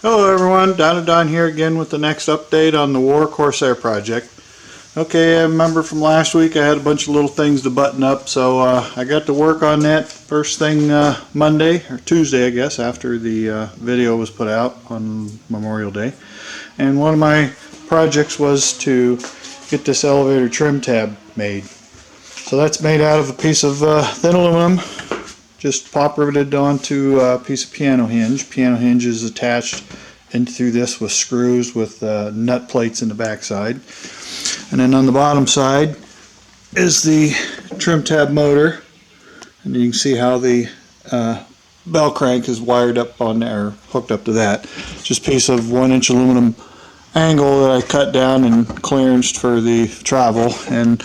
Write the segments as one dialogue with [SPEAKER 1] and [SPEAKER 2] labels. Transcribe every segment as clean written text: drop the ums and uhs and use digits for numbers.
[SPEAKER 1] Hello everyone, Don here again with the next update on the Corsair project. Okay, I remember from last week I had a bunch of little things to button up, so I got to work on that first thing Monday, or Tuesday I guess, after the video was put out on Memorial Day. And one of my projects was to get this elevator trim tab made. So that's made out of a piece of thin aluminum, just pop riveted onto a piece of piano hinge. Piano hinge is attached in through this with screws with nut plates in the back side. And then on the bottom side is the trim tab motor. And you can see how the bell crank is wired up on there, or hooked up to that. Just a piece of 1-inch aluminum angle that I cut down and clearanced for the travel. And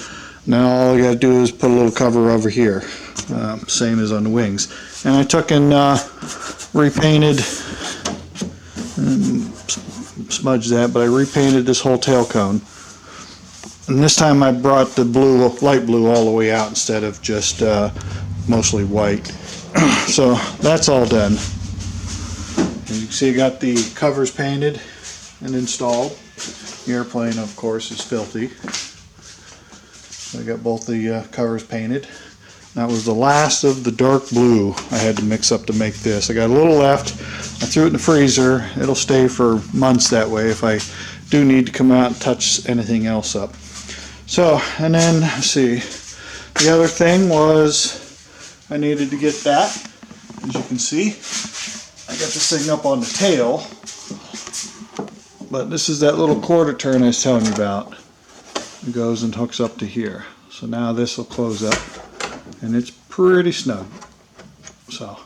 [SPEAKER 1] now all you got to do is put a little cover over here. Same as on the wings. And I took and repainted, smudged that, but I repainted this whole tail cone. And this time I brought the blue, light blue, all the way out instead of just mostly white. So that's all done. And you can see I got the covers painted and installed. The airplane, of course, is filthy. I got both the covers painted. That was the last of the dark blue I had to mix up to make this. I got a little left. I threw it in the freezer. It'll stay for months that way if I do need to come out and touch anything else up. So, and then, let's see, the other thing was I needed to get that. As you can see, I got this thing up on the tail. But this is that little quarter turn I was telling you about. It goes and hooks up to here. So now this will close up. And it's pretty snug. So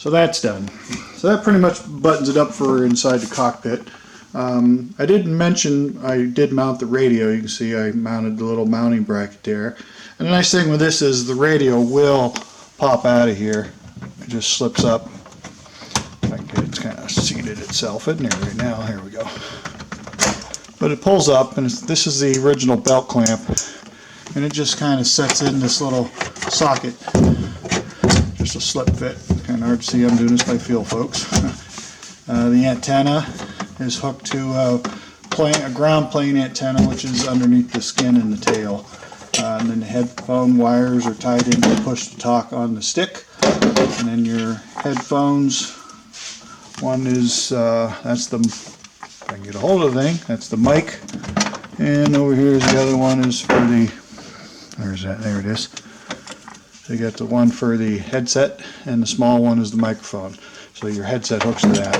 [SPEAKER 1] that's done. So that pretty much buttons it up for inside the cockpit. I didn't mention I did mount the radio. You can see I mounted the little mounting bracket there. And the nice thing with this is the radio will pop out of here. It just slips up. I can get it's kind of seated itself in there right now. Here we go. But it pulls up, and this is the original belt clamp. And it just kind of sets in this little socket. Just a slip fit. Kind of hard to see. I'm doing this by feel, folks. The antenna is hooked to a ground plane antenna, which is underneath the skin in the tail. And then the headphone wires are tied in to push the talk on the stick. And then your headphones. One is that's the, if I can get a hold of the thing. That's the mic. And over here is the other one is for the. There's that. There it is. So you got the one for the headset, and the small one is the microphone. So your headset hooks to that.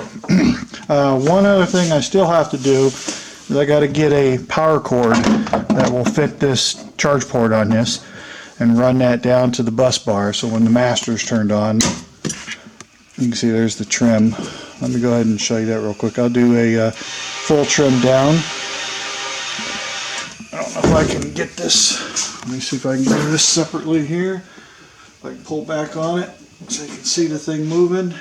[SPEAKER 1] One other thing I still have to do is I got to get a power cord that will fit this charge port on this, and run that down to the bus bar. So when the master's turned on, you can see there's the trim. Let me go ahead and show you that real quick. I'll do a full trim down. I don't know if I can get this. Let me see if I can do this separately here. If I can pull back on it so you can see the thing moving.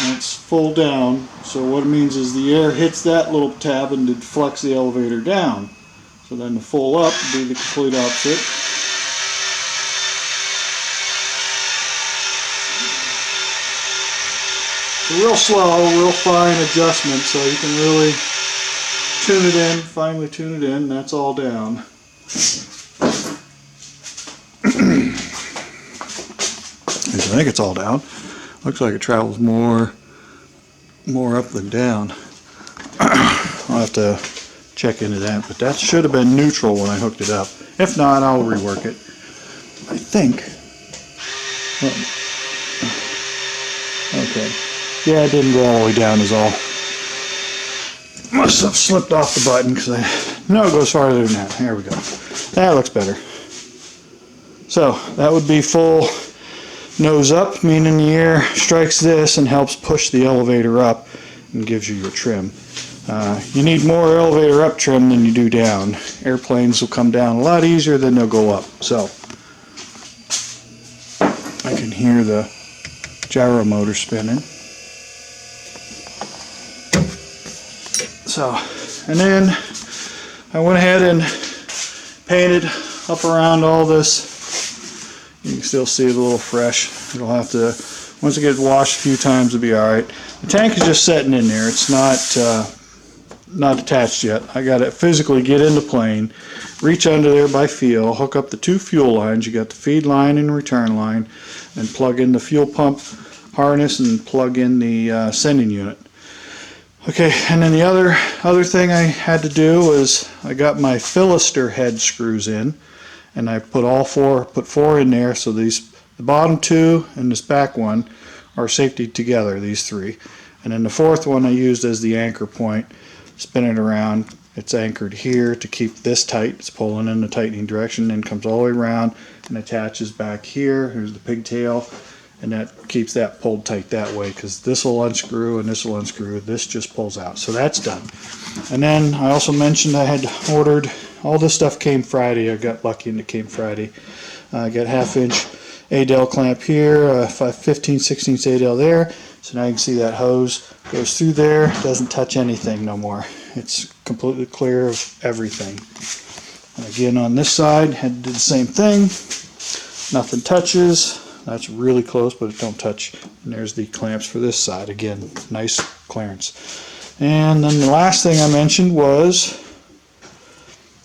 [SPEAKER 1] And it's full down. So what it means is the air hits that little tab and deflects the elevator down. So then the full up would be the complete opposite. Real slow, real fine adjustment, so you can really tune it in, finally tune it in. That's all down. I think it's all down. Looks like it travels more up than down. I'll have to check into that, but that should have been neutral when I hooked it up. If not, I'll rework it. I think. Okay. Yeah, it didn't go all the way down is all. Must have slipped off the button because I know it goes farther than that. There we go. That looks better. So that would be full nose up, meaning the air strikes this and helps push the elevator up and gives you your trim. You need more elevator up trim than you do down. Airplanes will come down a lot easier than they'll go up. So I can hear the gyro motor spinning. So, and then I went ahead and painted up around all this You can still see it a little fresh. It'll have to, once it gets washed a few times, it'll be alright. The tank is just sitting in there. It's not attached yet. I got to physically get in the plane, reach under there by feel, hook up the two fuel lines. You got the feed line and return line, and plug in the fuel pump harness and plug in the sending unit. Okay, and then the other thing I had to do was I got my Philister head screws in, and I put four in there. So the bottom two and this back one are safety together, these three, and then the fourth one I used as the anchor point. Spin it around. It's anchored here to keep this tight. It's pulling in the tightening direction, and comes all the way around and attaches back here. Here's the pigtail, and that keeps that pulled tight that way, because this will unscrew and this will unscrew. This just pulls out. So that's done. And then I also mentioned I had ordered, all this stuff came Friday. I got lucky and it came Friday. I got 1/2 inch Adel clamp here, 15/16 Adel there. So now you can see that hose goes through there, doesn't touch anything no more. It's completely clear of everything. And again on this side, had to do the same thing. Nothing touches. That's really close, but it don't touch. And there's the clamps for this side. Again, nice clearance. And then the last thing I mentioned was,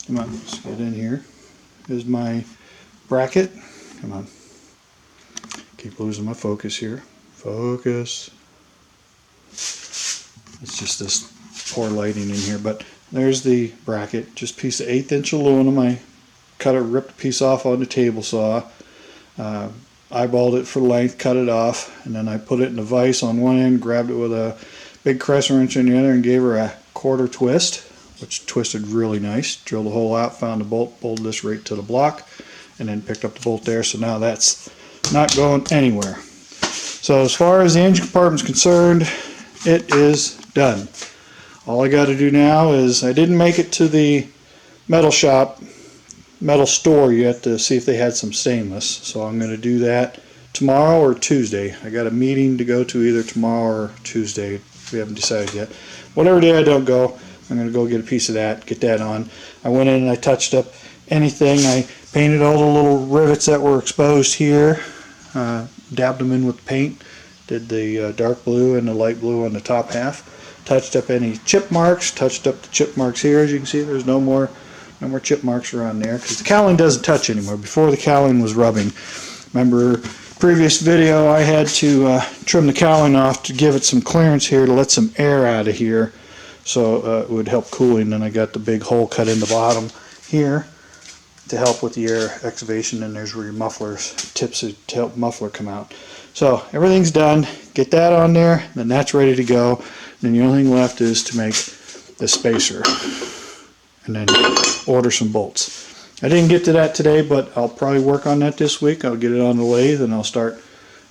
[SPEAKER 1] come on, let's get in here, is my bracket. Come on. Keep losing my focus here. Focus. It's just this poor lighting in here, but there's the bracket. Just a piece of 1/8 inch aluminum. I ripped a piece off on the table saw. Eyeballed it for length, cut it off, and then I put it in a vise on one end, grabbed it with a big crescent wrench on the other, and gave her a 1/4 twist, which twisted really nice. Drilled the hole out, found the bolt, bolted this right to the block, and then picked up the bolt there. So now that's not going anywhere. So as far as the engine compartment is concerned, it is done. All I got to do now is, I didn't make it to the metal store yet to see if they had some stainless. So I'm going to do that tomorrow or Tuesday. I got a meeting to go to either tomorrow or Tuesday. We haven't decided yet. Whatever day I don't go, I'm going to go get a piece of that, get that on. I went in and I touched up anything. I painted all the little rivets that were exposed here. Dabbed them in with paint. Did the dark blue and the light blue on the top half. Touched up any chip marks. Touched up the chip marks here. As you can see, there's no more chip marks around there, because the cowling doesn't touch anymore. Before, the cowling was rubbing. Remember previous video, I had to trim the cowling off to give it some clearance here, to let some air out of here, so it would help cooling. Then I got the big hole cut in the bottom here to help with the air excavation, and there's where your mufflers tips to help muffler come out. So everything's done. Get that on there, then that's ready to go. And then the only thing left is to make the spacer, and then order some bolts. I didn't get to that today, but I'll probably work on that this week. I'll get it on the lathe and I'll start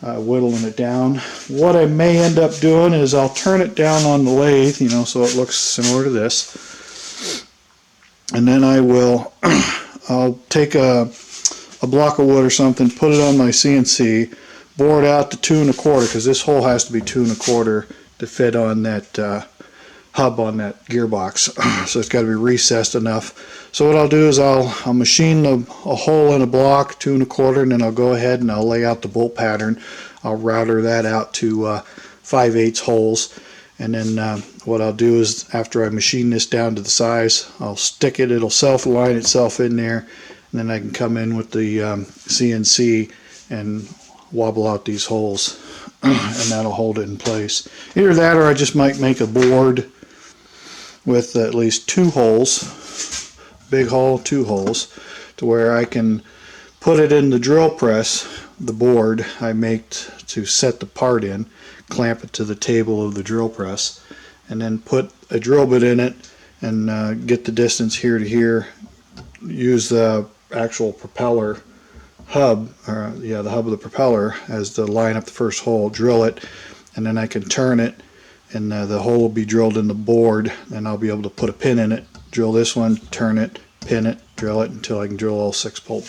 [SPEAKER 1] whittling it down. What I may end up doing is I'll turn it down on the lathe, so it looks similar to this. And then I'll take a block of wood or something, put it on my CNC, bore it out to 2 1/4, because this hole has to be 2 1/4 to fit on that hub on that gearbox. So it's got to be recessed enough. So what I'll do is I'll machine a hole in a block 2 1/4, and then I'll go ahead and I'll lay out the bolt pattern. I'll router that out to 5/8 holes, and then what I'll do is, after I machine this down to the size, I'll stick it. It'll self-align itself in there, and then I can come in with the CNC and wobble out these holes, and that'll hold it in place. Either that, or I just might make a board with at least 2 holes, big hole, 2 holes, to where I can put it in the drill press, the board I make to set the part in, clamp it to the table of the drill press, and then put a drill bit in it and get the distance here to here, use the actual propeller hub, the hub of the propeller as the line up the first hole, drill it, and then I can turn it, and the hole will be drilled in the board, and I'll be able to put a pin in it, drill this one, turn it, pin it, drill it until I can drill all 6 bolt.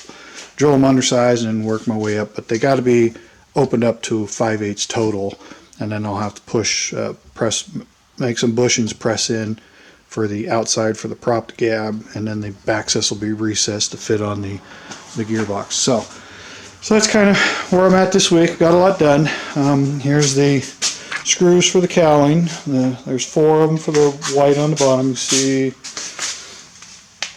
[SPEAKER 1] Drill them undersized and work my way up, but they got to be opened up to 5/8 total, and then I'll have to push, make some bushings, press in for the outside for the prop gab, and then the back access will be recessed to fit on the gearbox. So So that's kind of where I'm at this week. Got a lot done. Here's the screws for the cowling. There's 4 of them for the white on the bottom. You see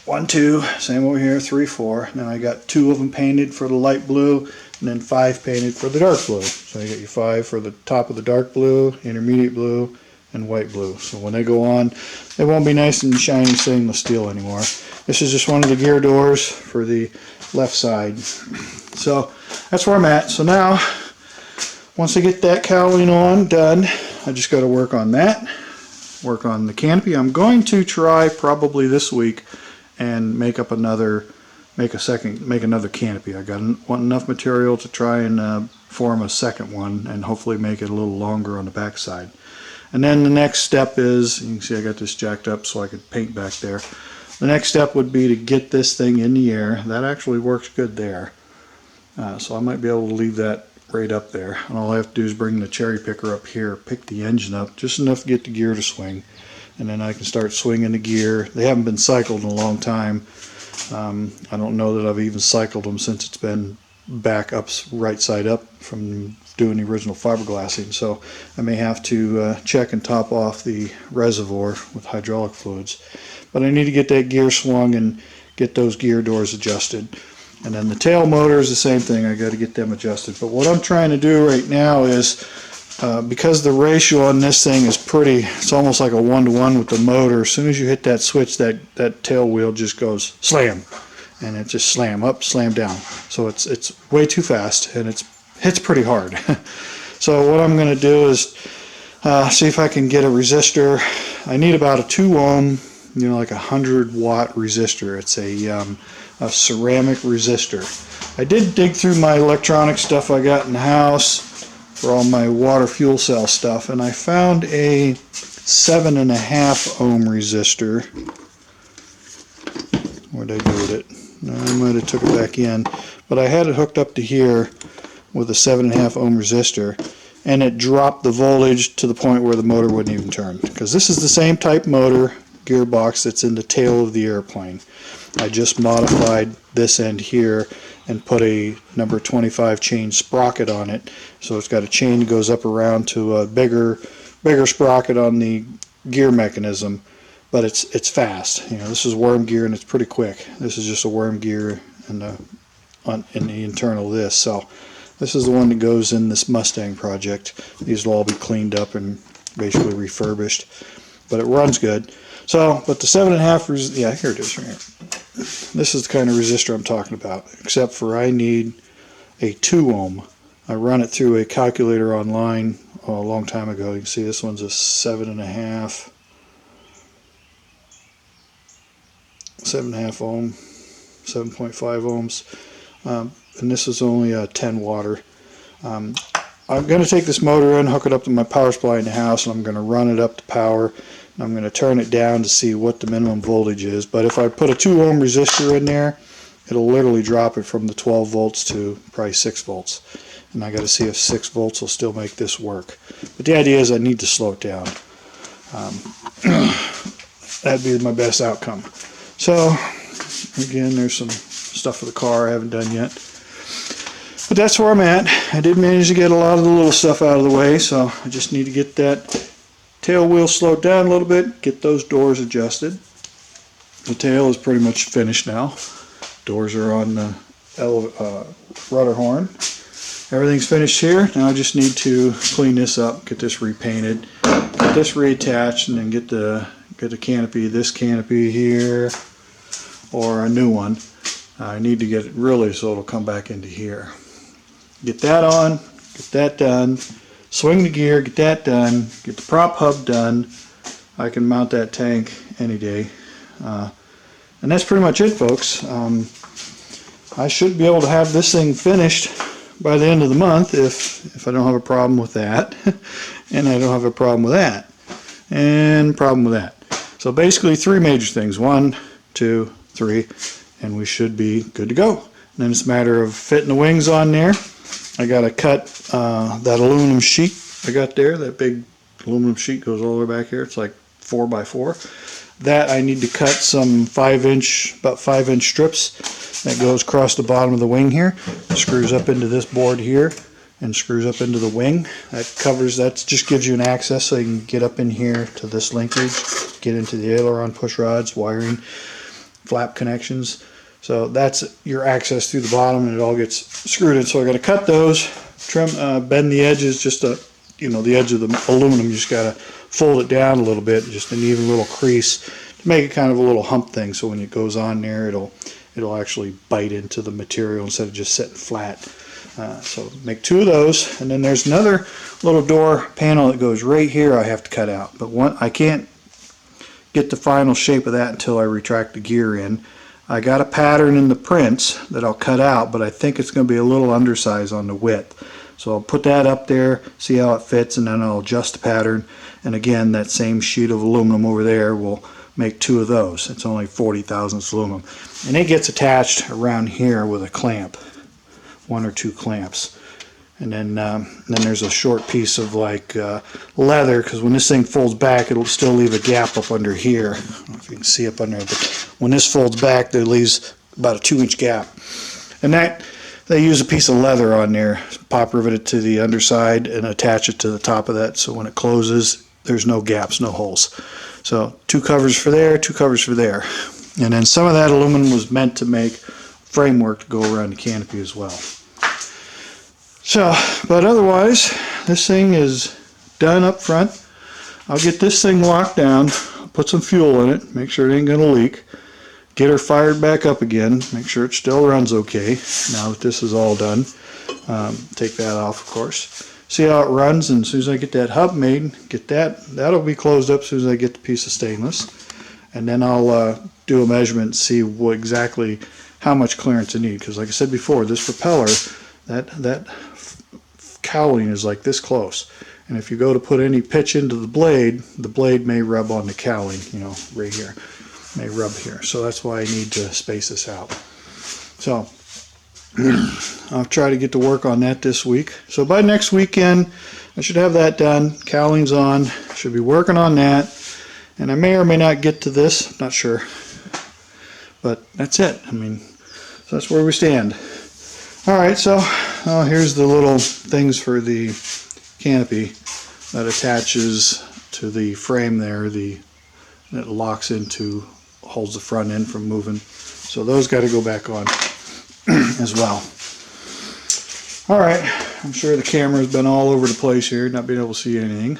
[SPEAKER 1] 1, 2, same over here, 3, 4. Now I got 2 of them painted for the light blue, and then 5 painted for the dark blue. So you got your 5 for the top of the dark blue, intermediate blue, and white blue. So when they go on, they won't be nice and shiny stainless steel anymore. This is just one of the gear doors for the left side. So that's where I'm at. So now, once I get that cowling on, done, I just got to work on that, work on the canopy. I'm going to try probably this week and make another canopy. I want enough material to try and form a second one and hopefully make it a little longer on the back side. And then the next step is, you can see I got this jacked up so I could paint back there. The next step would be to get this thing in the air. That actually works good there. So I might be able to leave that right up there. And all I have to do is bring the cherry picker up here, pick the engine up just enough to get the gear to swing. And then I can start swinging the gear. They haven't been cycled in a long time. I don't know that I've even cycled them since it's been back up, right side up from doing the original fiberglassing. So I may have to check and top off the reservoir with hydraulic fluids. But I need to get that gear swung and get those gear doors adjusted. And then the tail motor is the same thing. I got to get them adjusted. But what I'm trying to do right now is, because the ratio on this thing is pretty, it's almost like a 1-to-1 with the motor. As soon as you hit that switch, that tail wheel just goes slam, and it just slam up, slam down. So it's way too fast, and it hits pretty hard. So what I'm going to do is see if I can get a resistor. I need about a 2 ohm, like 100-watt resistor. It's a ceramic resistor. I did dig through my electronic stuff I got in the house for all my water fuel cell stuff, and I found a 7.5 ohm resistor. Where'd I do with it? I might have took it back in, but I had it hooked up to here with a 7.5 ohm resistor, and it dropped the voltage to the point where the motor wouldn't even turn, because this is the same type motor gearbox that's in the tail of the airplane. I just modified this end here and put a number 25 chain sprocket on it, so it's got a chain that goes up around to a bigger sprocket on the gear mechanism, but it's fast. This is worm gear and it's pretty quick. This is just a worm gear in the internal of this. So this is the one that goes in this Mustang project. These will all be cleaned up and basically refurbished, but it runs good. So, but the 7.5, yeah, here it is right here. This is the kind of resistor I'm talking about, except for I need a 2 ohm. I run it through a calculator online a long time ago. You can see this one's a 7.5 ohm, 7.5 ohms, and this is only a 10 watter. I'm going to take this motor in, hook it up to my power supply in the house, and I'm going to run it up to power. I'm going to turn it down to see what the minimum voltage is, but if I put a 2 ohm resistor in there, it'll literally drop it from the 12 volts to probably 6 volts. And I got to see if 6 volts will still make this work. But the idea is I need to slow it down. That'd be my best outcome. So, again, there's some stuff for the car I haven't done yet. But that's where I'm at. I did manage to get a lot of the little stuff out of the way, so I just need to get that tail wheel slowed down a little bit, get those doors adjusted. The tail is pretty much finished now. Doors are on the rudder horn. Everything's finished here. Now I just need to clean this up, get this repainted, get this reattached, and then get the canopy, this canopy here, or a new one. I need to get it really so it'll come back into here. Get that on, get that done. Swing the gear, get that done, get the prop hub done. I can mount that tank any day. And that's pretty much it, folks. I should be able to have this thing finished by the end of the month if I don't have a problem with that. And I don't have a problem with that. And problem with that. So basically 3 major things. 1, 2, 3, and we should be good to go. And then it's a matter of fitting the wings on there. I got to cut that aluminum sheet I got there. That big aluminum sheet goes all the way back here. It's like 4x4. that I need to cut some about 5-inch strips that goes across the bottom of the wing here, screws up into this board here, and screws up into the wing. That just gives you an access so you can get up in here to this linkage, get into the aileron push rods, wiring, flap connections. So that's your access through the bottom, and it all gets screwed in. So I got to cut those, trim, bend the edges, just the edge of the aluminum. You just got to fold it down a little bit, just an even little crease to make it kind of a little hump thing. So when it goes on there, it'll actually bite into the material instead of just sitting flat. So make 2 of those, and then there's another little door panel that goes right here I have to cut out. But I can't get the final shape of that until I retract the gear in. I got a pattern in the prints that I'll cut out, but I think it's going to be a little undersized on the width. So I'll put that up there, see how it fits, and then I'll adjust the pattern. And again, that same sheet of aluminum over there will make 2 of those. It's only 40 thousandths aluminum. And it gets attached around here with a clamp. 1 or 2 clamps, and then there's a short piece of like leather, because when this thing folds back, it'll still leave a gap up under here. I don't know if you can see up under, but when this folds back, there leaves about a 2-inch gap, and that they use a piece of leather on there, pop rivet it to the underside, and attach it to the top of that, so when it closes, there's no gaps, no holes. So 2 covers for there, 2 covers for there, and then some of that aluminum was meant to make framework to go around the canopy as well. So, but otherwise, this thing is done up front. I'll get this thing locked down, put some fuel in it, make sure it ain't going to leak, get her fired back up again, make sure it still runs okay now that this is all done. Take that off, of course. See how it runs, and as soon as I get that hub made, that'll be closed up as soon as I get the piece of stainless. And then I'll do a measurement and see exactly how much clearance I need, because like I said before, this propeller, that cowling is like this close, and if you go to put any pitch into the blade may rub on the cowling, right here, may rub here. So that's why I need to space this out. So I'll try to get to work on that this week. So by next weekend, I should have that done. Cowling's on. Should be working on that, and I may or may not get to this. Not sure. But that's it. So that's where we stand. Alright, so here's the little things for the canopy that attaches to the frame there. That locks into, holds the front end from moving. So those got to go back on as well. Alright, I'm sure the camera's been all over the place here, not being able to see anything.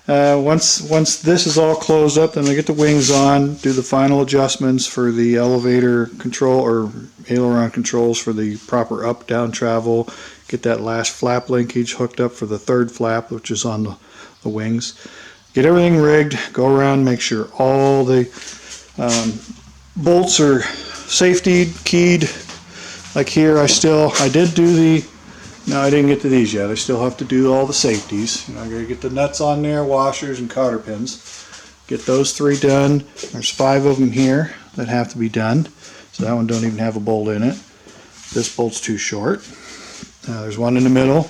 [SPEAKER 1] Once this is all closed up, then I get the wings on, do the final adjustments for the elevator control or aileron controls for the proper up-down travel, get that last flap linkage hooked up for the 3rd flap, which is on the wings. Get everything rigged, go around, make sure all the bolts are safety keyed. Like here, I did do the, no, I didn't get to these yet. I still have to do all the safeties. I gotta get the nuts on there, washers, and cotter pins. Get those 3 done. There's 5 of them here that have to be done. So that one don't even have a bolt in it. This bolt's too short. There's one in the middle.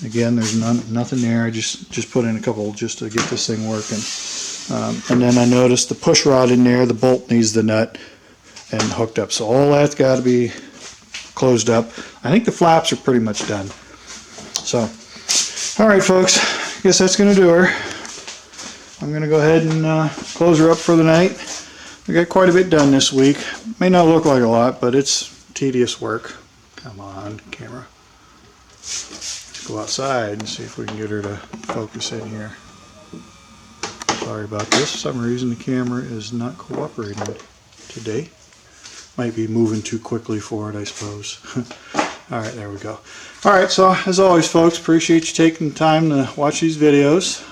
[SPEAKER 1] Again, there's nothing there. I just put in a couple just to get this thing working. And then I noticed the push rod in there, the bolt needs the nut and hooked up. So all that's got to be closed up. I think the flaps are pretty much done. So, alright folks, I guess that's going to do her. I'm going to go ahead and close her up for the night. We got quite a bit done this week. May not look like a lot, but it's tedious work. Come on, camera. Let's go outside and see if we can get her to focus in here. Sorry about this. For some reason the camera is not cooperating today. Might be moving too quickly for it, I suppose. Alright, there we go. Alright, so as always folks, appreciate you taking the time to watch these videos.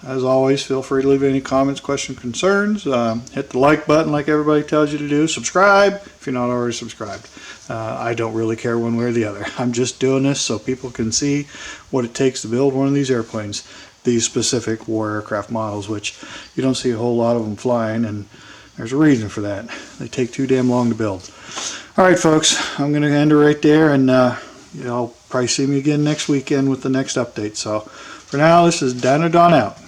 [SPEAKER 1] As always, feel free to leave any comments, questions, concerns. Hit the like button like everybody tells you to do. Subscribe if you're not already subscribed. I don't really care one way or the other. I'm just doing this so people can see what it takes to build one of these airplanes. These specific war aircraft models, which you don't see a whole lot of them flying, and there's a reason for that. They take too damn long to build. Alright folks, I'm going to end it right there, and you'll probably see me again next weekend with the next update. So for now, this is Dan or Don out.